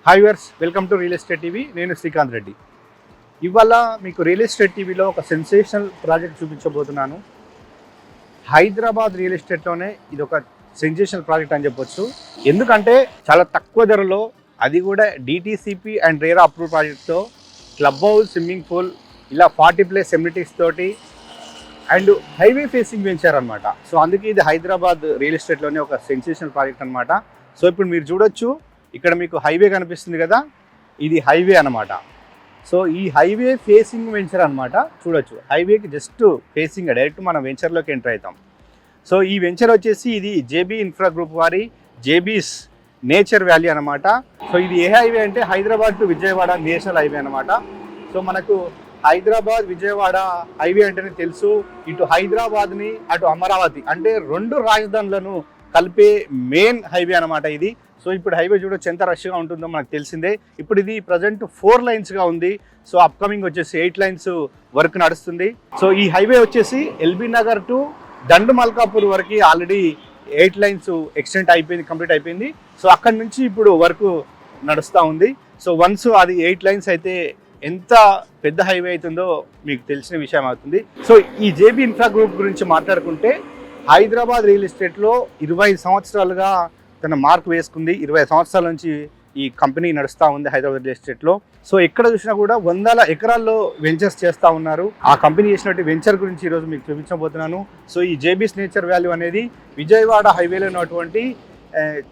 Hi viewers, welcome to real estate TV. నేను శ్రీకాంత్ రెడ్డి. ఇవాళ మీకు రియల్ ఎస్టేట్ టీవీలో ఒక సెన్సేషనల్ ప్రాజెక్ట్ చూపించబోతున్నాను. హైదరాబాద్ రియల్ ఎస్టేట్లోనే ఇది ఒక సెన్సేషనల్ ప్రాజెక్ట్ అని చెప్పొచ్చు. ఎందుకంటే చాలా తక్కువ ధరలో, అది కూడా డిటిసిపి అండ్ రేరా అప్రూవ్ ప్రాజెక్ట్తో క్లబ్ హౌస్, స్విమ్మింగ్ పూల్, ఇలా 40+ ఎమ్యూనిటీస్ తోటి అండ్ హైవే ఫేసింగ్ వెంచర్ అనమాట. సో అందుకే ఇది హైదరాబాద్ రియల్ ఎస్టేట్లోనే ఒక సెన్సేషనల్ ప్రాజెక్ట్ అనమాట. సో ఇప్పుడు మీరు చూడొచ్చు, ఇక్కడ మీకు హైవే కనిపిస్తుంది కదా, ఇది హైవే అనమాట. సో ఈ హైవే ఫేసింగ్ వెంచర్ అనమాట. చూడొచ్చు, హైవేకి జస్ట్ ఫేసింగ్ డైరెక్ట్ మనం వెంచర్లోకి ఎంటర్ అవుతాం. సో ఈ వెంచర్ వచ్చేసి ఇది జేబీ ఇన్ఫ్రా గ్రూప్ వారి జేబీస్ నేచర్ వ్యాలీ అనమాట. సో ఇది ఏ హైవే అంటే Hyderabad to Vijayawada national highway అనమాట. సో మనకు హైదరాబాద్ విజయవాడ హైవే అంటేనే తెలుసు. ఇటు హైదరాబాద్ని అటు అమరావతి అంటే 2 రాజధానులను కలిపే మెయిన్ హైవే అనమాట ఇది. సో ఇప్పుడు హైవే చూడొచ్చు ఎంత రష్గా ఉంటుందో మనకు తెలిసిందే. ఇప్పుడు ఇది ప్రజెంట్ 4 లైన్స్గా ఉంది. సో అప్కమింగ్ వచ్చేసి 8 లైన్స్ వర్క్ నడుస్తుంది. సో ఈ హైవే వచ్చేసి ఎల్బీ నగర్ టు దండు మల్కాపూర్ వరకు ఆల్రెడీ 8 లైన్స్ ఎక్స్టెంట్ అయిపోయింది, కంప్లీట్ అయిపోయింది. సో అక్కడి నుంచి ఇప్పుడు వర్క్ నడుస్తూ ఉంది. సో వన్స్ అది 8 లైన్స్ అయితే ఎంత పెద్ద హైవే అవుతుందో మీకు తెలిసిన విషయం అవుతుంది. సో ఈ జేబీ ఇన్ఫ్రా గ్రూప్ గురించి మాట్లాడుకుంటే, హైదరాబాద్ రియల్ ఎస్టేట్లో 25 సంవత్సరాలుగా తన మార్క్ వేసుకుంది. 20 సంవత్సరాల నుంచి ఈ కంపెనీ నడుస్తూ ఉంది హైదరాబాద్ రియల్ ఎస్టేట్లో. సో ఎక్కడ చూసినా కూడా 100 ఎకరాల్లో వెంచర్స్ చేస్తూ ఉన్నారు. ఆ కంపెనీ చేసినట్టు వెంచర్ గురించి ఈరోజు మీకు చూపించబోతున్నాను. సో ఈ జేబీస్ నేచర్ వాల్యూ అనేది విజయవాడ హైవేలో ఉన్నటువంటి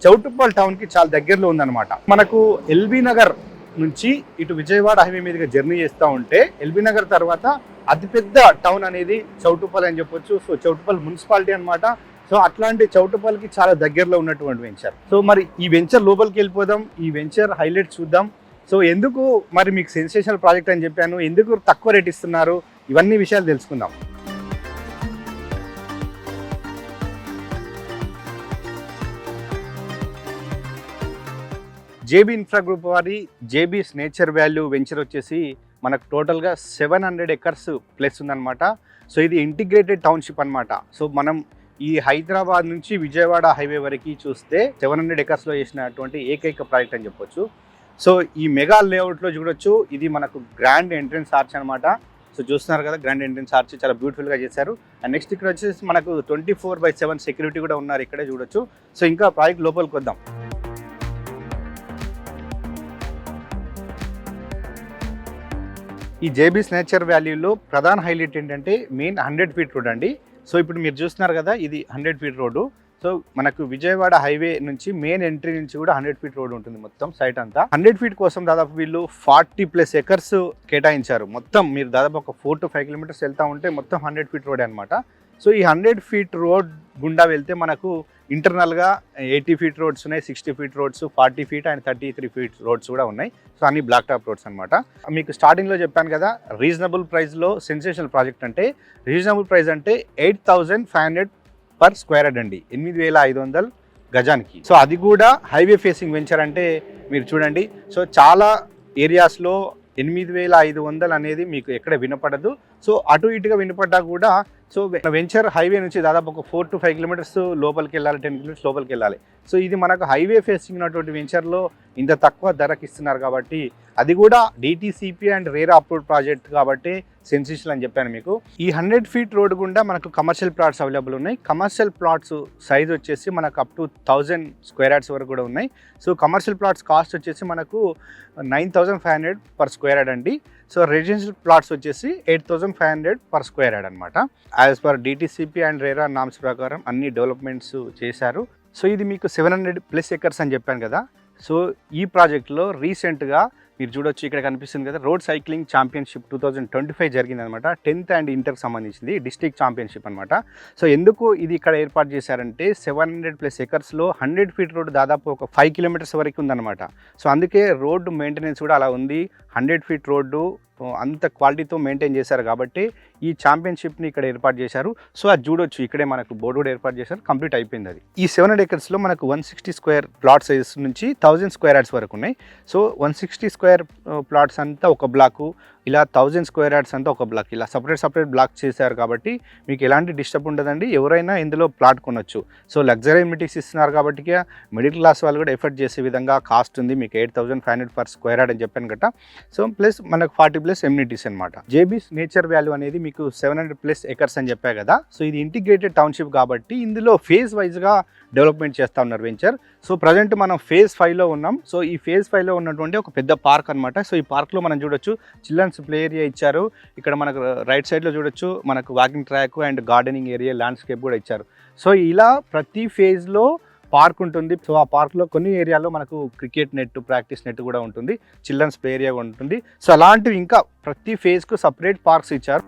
చౌటుప్పల్ టౌన్కి చాలా దగ్గరలో ఉందన్నమాట. మనకు ఎల్బీ నగర్ నుంచి ఇటు విజయవాడ హైవే మీదుగా జర్నీ చేస్తూ ఉంటే, ఎల్బీ నగర్ తర్వాత అతిపెద్ద టౌన్ అనేది చౌటుప్పల్ అని చెప్పొచ్చు. సో చౌటుప్పల్ మున్సిపాలిటీ అనమాట. సో అట్లాంటి చౌటుప్పల్కి చాలా దగ్గరలో ఉన్నటువంటి వెంచర్. సో మరి ఈ వెంచర్ లోపలికి వెళ్ళిపోదాం, ఈ వెంచర్ హైలైట్ చూద్దాం. సో ఎందుకు మరి మీకు సెన్సేషనల్ ప్రాజెక్ట్ అని చెప్పాను, ఎందుకు తక్కువ రేట్ ఇస్తున్నారు, ఇవన్నీ విషయాలు తెలుసుకుందాం. జేబీ ఇన్ఫ్రా గ్రూప్ వారి జేబీస్ నేచర్ వాల్యూ వెంచర్ వచ్చేసి మనకు టోటల్గా 700 ఎకర్స్ ప్లస్ ఉందన్నమాట. సో ఇది ఇంటిగ్రేటెడ్ టౌన్షిప్ అనమాట. సో మనం ఈ హైదరాబాద్ నుంచి విజయవాడ హైవే వరకు చూస్తే 700 ఎకర్స్లో చేసినటువంటి ఏకైక ప్రాజెక్ట్ అని చెప్పొచ్చు. సో ఈ మెగా లేఅవుట్లో చూడొచ్చు, ఇది మనకు గ్రాండ్ ఎంట్రన్స్ ఆర్చ్ అనమాట. సో చూస్తున్నారు కదా, గ్రాండ్ ఎంట్రన్స్ ఆర్చ్ చాలా బ్యూటిఫుల్గా చేశారు. అండ్ నెక్స్ట్ ఇక్కడ వచ్చేసి మనకు 24/7 సెక్యూరిటీ కూడా ఉన్నారు, ఇక్కడే చూడొచ్చు. సో ఇంకా ప్రాజెక్ట్ లోపలికి వద్దాం. ఈ జేబీస్ నేచర్ వాల్యూలో ప్రధాన హైలైట్ ఏంటంటే మెయిన్ 100 ఫీట్ రోడ్ అండి. సో ఇప్పుడు మీరు చూస్తున్నారు కదా, ఇది 100 ఫీట్ రోడ్డు. సో మనకు విజయవాడ హైవే నుంచి మెయిన్ ఎంట్రీ నుంచి కూడా 100 ఫీట్ రోడ్ ఉంటుంది మొత్తం సైట్ అంతా. 100 ఫీట్ కోసం దాదాపు వీళ్ళు 40+ ఎకర్స్ కేటాయించారు. మొత్తం మీరు దాదాపు ఒక 4 to 5 కిలోమీటర్స్ వెళ్తూ ఉంటే మొత్తం 100 ఫీట్ రోడ్ అనమాట. సో ఈ 100 ఫీట్ రోడ్ గుండా వెళ్తే మనకు ఇంటర్నల్గా 80 ఫీట్ రోడ్స్ ఉన్నాయి, 60 feet roads, 40 feet and 33 feet roads కూడా ఉన్నాయి. సో అన్ని బ్లాక్ టాప్ రోడ్స్ అనమాట. మీకు స్టార్టింగ్లో చెప్పాను కదా, రీజనబుల్ ప్రైస్లో సెన్సేషనల్ ప్రాజెక్ట్ అంటే, రీజనబుల్ ప్రైస్ అంటే 8,500 పర్ స్క్వేర్ యార్డ్ అండి, 8,500 గజానికి. సో అది కూడా హైవే ఫేసింగ్ వెంచర్ అంటే మీరు చూడండి. సో చాలా ఏరియాస్లో 8,500 అనేది మీకు ఎక్కడ వినపడదు. సో అటు ఇటుగా వినపడ్డా కూడా, సో వెంచర్ హైవే నుంచి దాదాపు ఒక 4 to 5 కిలోమీటర్స్ లోపలికి వెళ్ళాలి, 10 కిలోమీటర్స్ లోపలికి వెళ్ళాలి. సో ఇది మనకు హైవే ఫేసింగ్ ఉన్నటువంటి వెంచర్లో ఇంత తక్కువ ధరకు ఇస్తున్నారు కాబట్టి, అది కూడా DTCP and RERA approved project కాబట్టి సెన్సేషనల్ అని చెప్పాను మీకు. ఈ 100 ఫీట్ రోడ్ గుండా మనకు కమర్షియల్ ప్లాట్స్ అవైలబుల్ ఉన్నాయి. కమర్షియల్ ప్లాట్స్ సైజ్ వచ్చేసి మనకు అప్ టు 1000 స్క్వేర్ యార్డ్స్ వరకు కూడా ఉన్నాయి. సో కమర్షియల్ ప్లాట్స్ కాస్ట్ వచ్చేసి మనకు 9,500 పర్ స్క్వేర్ యార్డ్ అండి. సో రెసిడెన్షియల్ ప్లాట్స్ వచ్చేసి 8,500 పర్ స్క్వేర్ యార్డ్ అనమాట. As per DTCP and RERA norms ప్రకారం అన్ని డెవలప్మెంట్స్ చేశారు. సో ఇది మీకు 700+ ఎకర్స్ అని చెప్పాను కదా. సో ఈ ప్రాజెక్ట్లో రీసెంట్గా మీరు చూడొచ్చు, ఇక్కడ కనిపిస్తుంది కదా, రోడ్ సైక్లింగ్ ఛాంపియన్షిప్ 2025 జరిగిందనమాట. 10th అండ్ ఇంటర్కి సంబంధించింది డిస్ట్రిక్ట్ ఛాంపియన్షిప్ అనమాట. సో ఎందుకు ఇది ఇక్కడ ఏర్పాటు చేశారంటే, 700+ ఎకర్స్లో 100 ఫీట్ రోడ్ దాదాపు ఒక 5 కిలోమీటర్స్ వరకు ఉందన్నమాట. సో అందుకే రోడ్డు మెయింటెనెన్స్ కూడా అలా ఉంది. 100 ఫీట్ రోడ్డు అంత క్వాలిటీతో మెయింటైన్ చేశారు కాబట్టి ఈ ఛాంపియన్షిప్ని ఇక్కడ ఏర్పాటు చేశారు. సో అది చూడొచ్చు, ఇక్కడే మనకు బోర్డు కూడా ఏర్పాటు చేశారు, కంప్లీట్ అయిపోయింది అది. ఈ 700 ఎకర్స్లో మనకు 160 స్క్వేర్ ప్లాట్ సైజెస్ నుంచి 1000 స్క్వేర్ యార్డ్స్ వరకు ఉన్నాయి. సో 160 స్క్వేర్ ప్లాట్స్ అంతా ఒక బ్లాకు, ఇలా 1000 స్క్వేర్ యార్డ్స్ అంతా ఒక బ్లాక్, ఇలా సపరేట్ బ్లాక్ చేశారు కాబట్టి మీకు ఎలాంటి డిస్టర్బ్ ఉండదండి. ఎవరైనా ఇందులో ప్లాట్ కొనొచ్చు. సో లగ్జరీ ఎమ్యూనిటీస్ ఇస్తున్నారు కాబట్టి మిడిల్ క్లాస్ వాళ్ళు కూడా ఎఫర్ట్ చేసే విధంగా కాస్ట్ ఉంది. మీకు 8500 పర్ స్క్వేర్ యార్డ్ అని చెప్పాను కదా. సో ప్లస్ మనకు 40+ ఎమ్యూనిటీస్ అనమాట. జేబీస్ నేచర్ వాల్యూ అనేది మీకు 700+ ఎకర్స్ అని చెప్పా కదా. సో ఇది ఇంటిగ్రేటెడ్ టౌన్షిప్ కాబట్టి ఇందులో ఫేజ్ వైజ్గా డెవలప్మెంట్ చేస్తూ ఉన్నారు వెంచర్. సో ప్రజెంట్ మనం ఫేజ్ 5లో ఉన్నాం. సో ఈ ఫేజ్ 5లో ఉన్నటువంటి ఒక పెద్ద పార్క్ అనమాట. సో ఈ పార్క్లో మనం చూడొచ్చు చిల్డ్రన్స్ ప్లే ఏరియా ఇచ్చారు. ఇక్కడ మనకు రైట్ సైడ్లో చూడొచ్చు మనకు walking track and gardening area, landscape కూడా ఇచ్చారు. సో ఇలా ప్రతి ఫేజ్లో పార్క్ ఉంటుంది. సో ఆ పార్క్లో కొన్ని ఏరియాలో మనకు క్రికెట్ నెట్, ప్రాక్టీస్ నెట్ కూడా ఉంటుంది, చిల్డ్రన్స్ ప్లే ఏరియా ఉంటుంది. సో అలాంటివి ఇంకా ప్రతి ఫేజ్కు సపరేట్ పార్క్స్ ఇచ్చారు.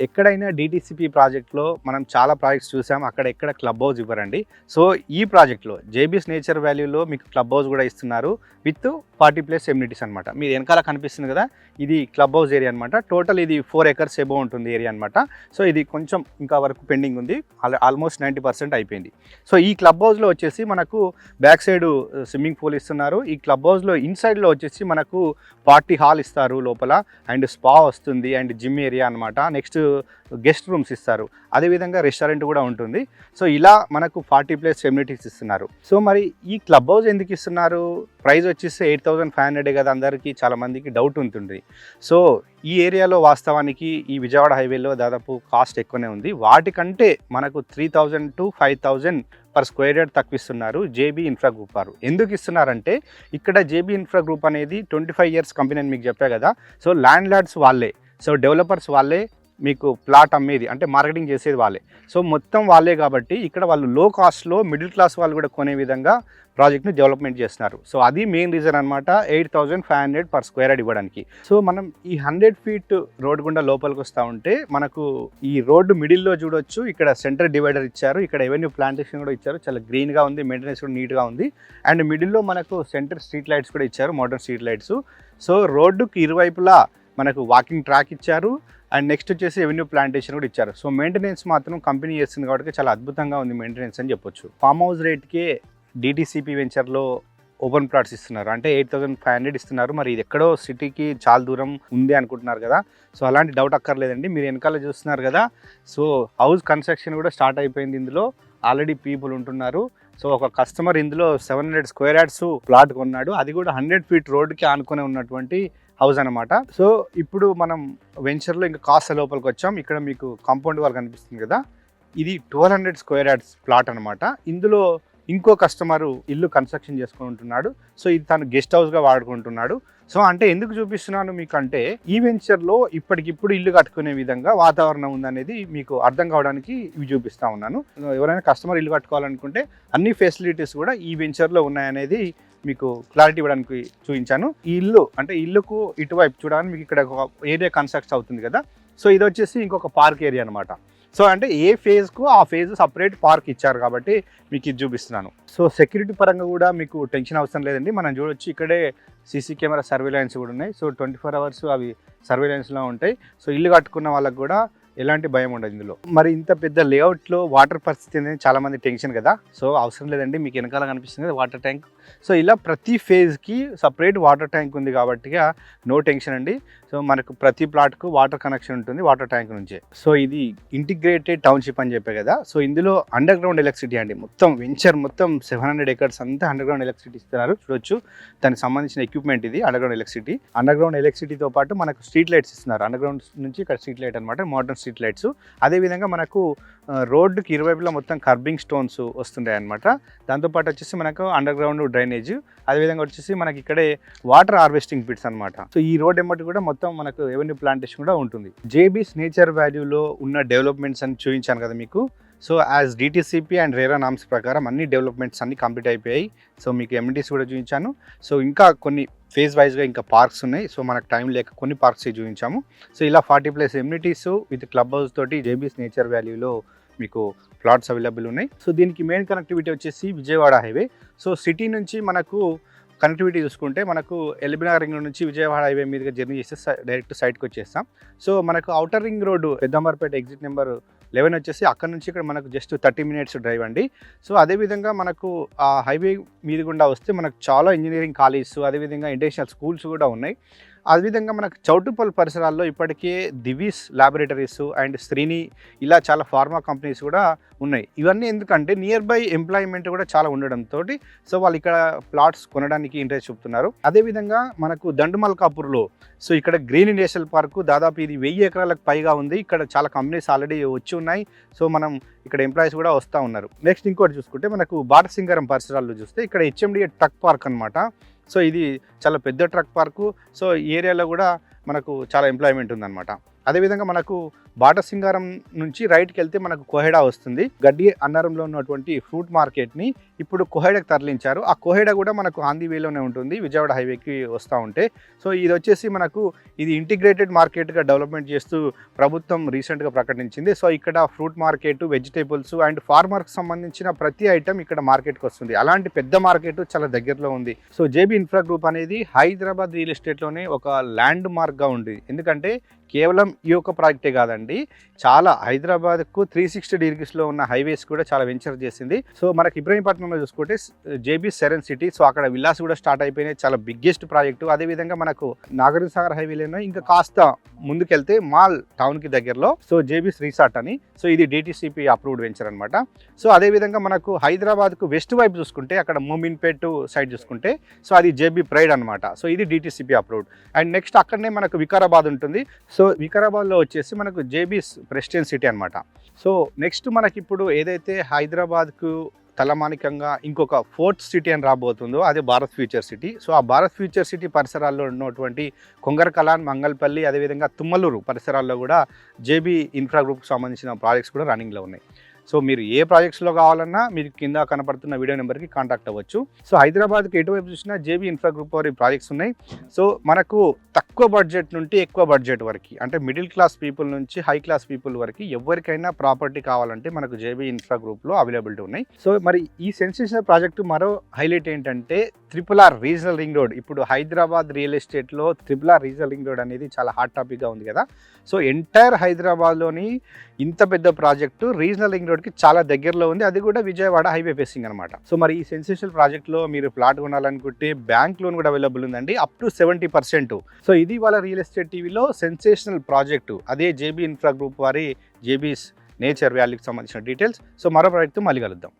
ఎక్కడైనా డిటిసిపి ప్రాజెక్ట్లో మనం చాలా ప్రాజెక్ట్స్ చూసాం, అక్కడ ఎక్కడ క్లబ్ హౌస్ ఇవ్వరండి. సో ఈ ప్రాజెక్ట్లో జేబీస్ నేచర్ వాల్యూలో మీకు క్లబ్ హౌస్ కూడా ఇస్తున్నారు విత్ 40+ ఎమ్యూనిటీస్ అనమాట. మీరు వెనకాల కనిపిస్తుంది కదా, ఇది క్లబ్ హౌస్ ఏరియా అనమాట. టోటల్ ఇది 4 ఎకర్స్ ఎబో ఉంటుంది ఏరియా అనమాట. సో ఇది కొంచెం ఇంకా వరకు పెండింగ్ ఉంది, ఆల్మోస్ట్ 90% అయిపోయింది. సో ఈ క్లబ్ హౌస్లో వచ్చేసి మనకు బ్యాక్ సైడ్ స్విమ్మింగ్ పూల్ ఇస్తున్నారు. ఈ క్లబ్ హౌస్లో ఇన్సైడ్లో వచ్చేసి మనకు పార్టీ హాల్ ఇస్తారు లోపల, అండ్ స్పా వస్తుంది, అండ్ జిమ్ ఏరియా అనమాట. నెక్స్ట్ గెస్ట్ రూమ్స్ ఇస్తారు, అదేవిధంగా రెస్టారెంట్ కూడా ఉంటుంది. సో ఇలా మనకు 40+ ఎమ్యూనిటీస్ ఇస్తున్నారు. సో మరి ఈ క్లబ్ హౌస్ ఎందుకు ఇస్తున్నారు? ప్రైస్ వచ్చేసి 8500 కదా, అందరికీ చాలామందికి డౌట్ ఉంటుంది. సో ఈ ఏరియాలో వాస్తవానికి ఈ విజయవాడ హైవేలో దాదాపు కాస్ట్ ఎక్కువనే ఉంది. వాటికంటే మనకు 3000 to 5000 పర్ స్క్వేర్ యార్డ్ తక్కువ ఇస్తున్నారు జేబీ ఇన్ఫ్రా గ్రూప్ వారు. ఎందుకు ఇస్తున్నారంటే ఇక్కడ జేబీ ఇన్ఫ్రా గ్రూప్ అనేది 25 years కంపెనీ అని మీకు చెప్పా కదా. సో ల్యాండ్ లార్డ్స్ వాళ్ళే, సో డెవలపర్స్ వాళ్ళే, మీకు ప్లాట్ అమ్మేది అంటే మార్కెటింగ్ చేసేది వాళ్ళే. సో మొత్తం వాళ్ళే కాబట్టి ఇక్కడ వాళ్ళు లో కాస్ట్లో మిడిల్ క్లాస్ వాళ్ళు కూడా కొనే విధంగా ప్రాజెక్ట్ని డెవలప్మెంట్ చేస్తున్నారు. సో అది మెయిన్ రీజన్ అనమాట 8500 పర్ స్క్వేర్ యార్డ్ ఇవ్వడానికి. సో మనం ఈ 100 feet రోడ్ గుండా లోపలికి వస్తూ ఉంటే మనకు ఈ రోడ్డు మిడిల్లో చూడొచ్చు, ఇక్కడ సెంటర్ డివైడర్ ఇచ్చారు, ఇక్కడ ఎవెన్యూ ప్లాంటేషన్ కూడా ఇచ్చారు, చాలా గ్రీన్గా ఉంది, మెయింటెనెన్స్ కూడా నీట్గా ఉంది. అండ్ మిడిల్లో మనకు సెంటర్ స్ట్రీట్ లైట్స్ కూడా ఇచ్చారు, మోడర్న్ స్ట్రీట్ లైట్స్. సో రోడ్డుకి ఇరువైపులా మనకు వాకింగ్ ట్రాక్ ఇచ్చారు, అండ్ నెక్స్ట్ వచ్చేసి ఎవెన్యూ ప్లాంటేషన్ కూడా ఇచ్చారు. సో మెయింటెనెన్స్ మాత్రం కంపెనీ చేస్తుంది కాబట్టి చాలా అద్భుతంగా ఉంది మెయింటెనెన్స్ అని చెప్పొచ్చు. ఫామ్ హౌస్ రేట్కే డిటిసిపి వెంచర్లో ఓపెన్ ప్లాట్స్ ఇస్తున్నారు, అంటే 8500 ఇస్తున్నారు. మరి ఇది ఎక్కడో సిటీకి చాలా దూరం ఉంది అనుకుంటున్నారు కదా. సో అలాంటి డౌట్ అక్కర్లేదండి, మీరు వెనకాల చూస్తున్నారు కదా. సో హౌస్ కన్స్ట్రక్షన్ కూడా స్టార్ట్ అయిపోయింది, ఇందులో ఆల్రెడీ పీపుల్ ఉంటున్నారు. సో ఒక కస్టమర్ ఇందులో 700 స్క్వేర్ యార్డ్స్ ప్లాట్ కొన్నాడు, అది కూడా 100 feet రోడ్డుకి ఆనుకునే ఉన్నటువంటి హౌస్ అనమాట. సో ఇప్పుడు మనం వెంచర్లో ఇంకా కాస్త లోపలికి వచ్చాం. ఇక్కడ మీకు కాంపౌండ్ వాల్ కనిపిస్తుంది కదా, ఇది 1200 స్క్వేర్ యార్డ్స్ ప్లాట్ అనమాట. ఇందులో ఇంకో కస్టమరు ఇల్లు కన్స్ట్రక్షన్ చేసుకుంటున్నాడు. సో ఇది తను గెస్ట్ హౌస్గా వాడుకుంటున్నాడు. సో అంటే ఎందుకు చూపిస్తున్నాను మీకు అంటే, ఈ వెంచర్లో ఇప్పటికిప్పుడు ఇల్లు కట్టుకునే విధంగా వాతావరణం ఉందనేది మీకు అర్థం కావడానికి ఇవి చూపిస్తూ ఉన్నాను. ఎవరైనా కస్టమర్ ఇల్లు కట్టుకోవాలనుకుంటే అన్ని ఫెసిలిటీస్ కూడా ఈ వెంచర్లో ఉన్నాయనేది మీకు క్లారిటీ ఇవ్వడానికి చూపించాను. ఈ ఇల్లు అంటే ఇల్లుకు ఇటువైపు చూడడానికి మీకు ఇక్కడ ఒక ఏరియా కన్స్ట్రక్ట్ అవుతుంది కదా. సో ఇది వచ్చేసి ఇంకొక పార్క్ ఏరియా అనమాట. సో అంటే ఏ ఫేజ్కు ఆ ఫేజ్ సపరేట్ పార్క్ ఇచ్చారు కాబట్టి మీకు ఇది చూపిస్తున్నాను. సో సెక్యూరిటీ పరంగా కూడా మీకు టెన్షన్ అవసరం లేదండి. మనం చూడొచ్చు ఇక్కడే సీసీ కెమెరా సర్వేలెన్స్ కూడా ఉన్నాయి. సో 24 hours అవి సర్వేలెన్స్లో ఉంటాయి. సో ఇల్లు కట్టుకున్న వాళ్ళకి కూడా ఎలాంటి భయం ఉండదు ఇందులో. మరి ఇంత పెద్ద లేఅవుట్లో వాటర్ పరిస్థితి అనేది చాలామంది టెన్షన్ కదా. సో అవసరం లేదండి, మీకు వెనకాల కనిపిస్తుంది కదా వాటర్ ట్యాంక్. సో ఇలా ప్రతి ఫేజ్కి సపరేట్ వాటర్ ట్యాంక్ ఉంది కాబట్టి నో టెన్షన్ అండి. సో మనకు ప్రతి ప్లాట్కు వాటర్ కనెక్షన్ ఉంటుంది వాటర్ ట్యాంక్ నుంచే. సో ఇది ఇంటిగ్రేటెడ్ టౌన్షిప్ అని చెప్పే కదా. సో ఇందులో అండర్ గ్రౌండ్ ఎలక్ట్రిసిటీ అండి, మొత్తం వెంచర్ మొత్తం 700 acres అంతా అండర్ గ్రౌండ్ ఎలక్ట్రిసిటీ ఇస్తున్నారు. చూడొచ్చు దానికి సంబంధించిన ఎక్విప్మెంట్ ఇది underground electricity. Underground ఎలక్ట్రిసిటీతో పాటు మనకు స్ట్రీట్ లైట్స్ ఇస్తున్నారు. అండర్ గ్రౌండ్ నుంచి ఇక్కడ స్ట్రీట్ లైట్ అనమాట, మోడర్న్ స్ట్రీట్ లైట్స్. అదేవిధంగా మనకు రోడ్డుకి ఇరువైపులా మొత్తం కర్బింగ్ స్టోన్స్ వస్తుంటాయి అనమాట. దాంతోపాటు వచ్చేసి మనకు అండర్ గ్రౌండ్ డ్రైనేజ్, అదేవిధంగా వచ్చేసి మనకి ఇక్కడే వాటర్ హార్వెస్టింగ్ పిట్స్ అనమాట. సో ఈ రోడ్ ఎమ్మటి కూడా మొత్తం మనకు ఎవెన్యూ ప్లాంటేషన్ కూడా ఉంటుంది. జేబీస్ నేచర్ వాల్యూలో ఉన్న డెవలప్మెంట్స్ అని చూపించాను కదా మీకు. So as DTCP and RERA norms ప్రకారం అన్ని డెవలప్మెంట్స్ అన్ని కంప్లీట్ అయిపోయాయి. సో మీకు ఎమ్యూనిటీస్ కూడా చూపించాను. సో ఇంకా కొన్ని ఫేజ్ వైజ్గా ఇంకా పార్క్స్ ఉన్నాయి. సో మనకు టైం లేక కొన్ని పార్క్స్ చూపించాము. సో ఇలా 40+ ఎమ్యూనిటీస్ విత్ క్లబ్ హౌస్ తోటి జేబీస్ నేచర్ వాల్యూలో మీకు ప్లాట్స్ అవైలబుల్ ఉన్నాయి. సో దీనికి మెయిన్ కనెక్టివిటీ వచ్చేసి విజయవాడ హైవే. సో సిటీ నుంచి మనకు కనెక్టివిటీ చూసుకుంటే మనకు ఎల్బీనగర్ రింగ్ నుంచి విజయవాడ హైవే మీదుగా జర్నీ చేస్తే డైరెక్ట్ సైట్కి వచ్చేస్తాం. సో మనకు outer ring road Peddamberpet exit number 11 వచ్చేసి అక్కడ నుంచి ఇక్కడ మనకు జస్ట్ 30 మినిట్స్ డ్రైవ్ అండి. సో అదేవిధంగా మనకు ఆ హైవే మీద గుండా వస్తే మనకు చాలా ఇంజనీరింగ్ కాలేజెస్, అదేవిధంగా ఇంటర్నేషనల్ స్కూల్స్ కూడా ఉన్నాయి. అదేవిధంగా మనకు చౌటుప్పల్ పరిసరాల్లో ఇప్పటికే దివీస్ ల్యాబొరేటరీస్ అండ్ శ్రీని ఇలా చాలా ఫార్మా కంపెనీస్ కూడా ఉన్నాయి. ఇవన్నీ ఎందుకంటే నియర్ బై ఎంప్లాయ్మెంట్ కూడా చాలా ఉండడంతో సో వాళ్ళు ఇక్కడ ప్లాట్స్ కొనడానికి ఇంట్రెస్ట్ చూపుతున్నారు. అదేవిధంగా మనకు దండుమల్కాపూర్లో సో ఇక్కడ గ్రీన్ నేషనల్ పార్కు దాదాపు ఇది 1000 ఎకరాలకు పైగా ఉంది. ఇక్కడ చాలా కంపెనీస్ ఆల్రెడీ వచ్చి ఉన్నాయి. సో మనం ఇక్కడ ఎంప్లాయీస్ కూడా వస్తూ ఉన్నారు. నెక్స్ట్ ఇంకోటి చూసుకుంటే మనకు బాటసింగారం పరిసరాల్లో చూస్తే ఇక్కడ హెచ్ఎండిఏ ట్రక్ పార్క్ అనమాట. సో ఇది చాలా పెద్ద ట్రక్ పార్కు. సో ఈ ఏరియాలో కూడా మనకు చాలా ఎంప్లాయ్మెంట్ ఉందన్నమాట. అదేవిధంగా మనకు బాటసింగారం నుంచి రైట్కి వెళ్తే మనకు కోహెడా వస్తుంది. గడ్డి అన్నారంలో ఉన్నటువంటి ఫ్రూట్ మార్కెట్ని ఇప్పుడు కోహెడాకి తరలించారు. ఆ కోహెడా కూడా మనకు ఆంధీ వేలోనే ఉంటుంది, విజయవాడ హైవేకి వస్తూ ఉంటే. సో ఇది వచ్చేసి మనకు ఇది ఇంటిగ్రేటెడ్ మార్కెట్గా డెవలప్మెంట్ చేస్తూ ప్రభుత్వం రీసెంట్గా ప్రకటించింది. సో ఇక్కడ ఫ్రూట్ మార్కెట్, వెజిటేబుల్స్ అండ్ ఫార్మర్కి సంబంధించిన ప్రతి ఐటమ్ ఇక్కడ మార్కెట్కి వస్తుంది. అలాంటి పెద్ద మార్కెట్ చాలా దగ్గరలో ఉంది. సో జేబీ ఇన్ఫ్రా గ్రూప్ అనేది హైదరాబాద్ రియల్ ఎస్టేట్లోనే ఒక ల్యాండ్ మార్క్గా ఉంది. ఎందుకంటే కేవలం ఈ యొక్క ప్రాజెక్టే కాదండి, చాలా హైదరాబాద్కు 360 డిగ్రీస్లో ఉన్న హైవేస్ కూడా చాలా వెంచర్ చేసింది. సో మనకి ఇబ్రహీంపట్నంలో చూసుకుంటే జేబీ సెరెన్ సిటీ, సో అక్కడ విల్లాస్ కూడా స్టార్ట్ అయిపోయినాయి, చాలా బిగ్గెస్ట్ ప్రాజెక్టు. అదేవిధంగా మనకు నాగార్జున సాగర్ హైవేలో ఇంకా కాస్త ముందుకెళ్తే మాల్ టౌన్కి దగ్గరలో సో జేబీస్ రిసార్ట్ అని, సో ఇది డిటిసిపి అప్రూవ్డ్ వెంచర్ అనమాట. సో అదేవిధంగా మనకు హైదరాబాద్కు వెస్ట్ వైపు చూసుకుంటే అక్కడ మోమిన్పేట్ సైడ్ చూసుకుంటే సో అది జేబీ ప్రైడ్ అనమాట. సో ఇది డిటిసిపి అప్రూవ్డ్. అండ్ నెక్స్ట్ అక్కడనే మనకు వికారాబాద్ ఉంటుంది. సో వికారాబాద్లో వచ్చేసి మనకు జేబీస్ ప్రెస్టేజ్ సిటీ అనమాట. సో నెక్స్ట్ మనకి ఇప్పుడు ఏదైతే హైదరాబాద్కు తలమానికంగా ఇంకొక ఫోర్త్ సిటీ అని రాబోతుందో అదే భారత్ ఫ్యూచర్ సిటీ. సో ఆ భారత్ ఫ్యూచర్ సిటీ పరిసరాల్లో ఉన్నటువంటి కొంగరకలాన్, మంగళపల్లి, అదేవిధంగా తుమ్మలూరు పరిసరాల్లో కూడా జేబీ ఇన్ఫ్రా గ్రూప్కి సంబంధించిన ప్రాజెక్ట్స్ కూడా రన్నింగ్లో ఉన్నాయి. సో మీరు ఏ ప్రాజెక్ట్స్లో కావాలన్నా మీరు కింద కనపడుతున్న వీడియో నెంబర్కి కాంటాక్ట్ అవ్వచ్చు. సో హైదరాబాద్కి ఎటువైపు చూసినా జేబీ ఇన్ఫ్రా గ్రూప్ వారి ప్రాజెక్ట్స్ ఉన్నాయి. సో మనకు తక్కువ బడ్జెట్ నుండి ఎక్కువ బడ్జెట్ వరకు, అంటే మిడిల్ క్లాస్ పీపుల్ నుంచి హై క్లాస్ పీపుల్ వరకు ఎవరికైనా ప్రాపర్టీ కావాలంటే మనకు జేబీ ఇన్ఫ్రా గ్రూప్లో అవైలబిలిటీ ఉన్నాయి. సో మరి ఈ సెన్సేషనల్ ప్రాజెక్టు మరో హైలైట్ ఏంటంటే RRR రీజనల్ రింగ్ రోడ్. ఇప్పుడు హైదరాబాద్ రియల్ ఎస్టేట్లో RRR రీజనల్ రింగ్ రోడ్ అనేది చాలా హాట్ టాపిక్గా ఉంది కదా. సో ఎంటైర్ హైదరాబాద్లోని ఇంత పెద్ద ప్రాజెక్టు రీజనల్ రింగ్ రోడ్కి చాలా దగ్గరలో ఉంది, అది కూడా విజయవాడ హైవే ఫేసింగ్ అనమాట. సో మరి ఈ సెన్సేషనల్ ప్రాజెక్ట్లో మీరు ప్లాట్ కొనాలనుకుంటే బ్యాంక్ లోన్ కూడా అవైలబుల్ ఉందండి, అప్ టు 70%. సో ఇది వాళ్ళ రియల్ ఎస్టేట్ టీవీలో సెన్సేషనల్ ప్రాజెక్టు, అదే జేబీ ఇన్ఫ్రా గ్రూప్ వారి జేబీస్ నేచర్ వ్యాలీకి సంబంధించిన డీటెయిల్స్. సో మరో ప్రాజెక్టు మళ్ళీ కలుద్దాం.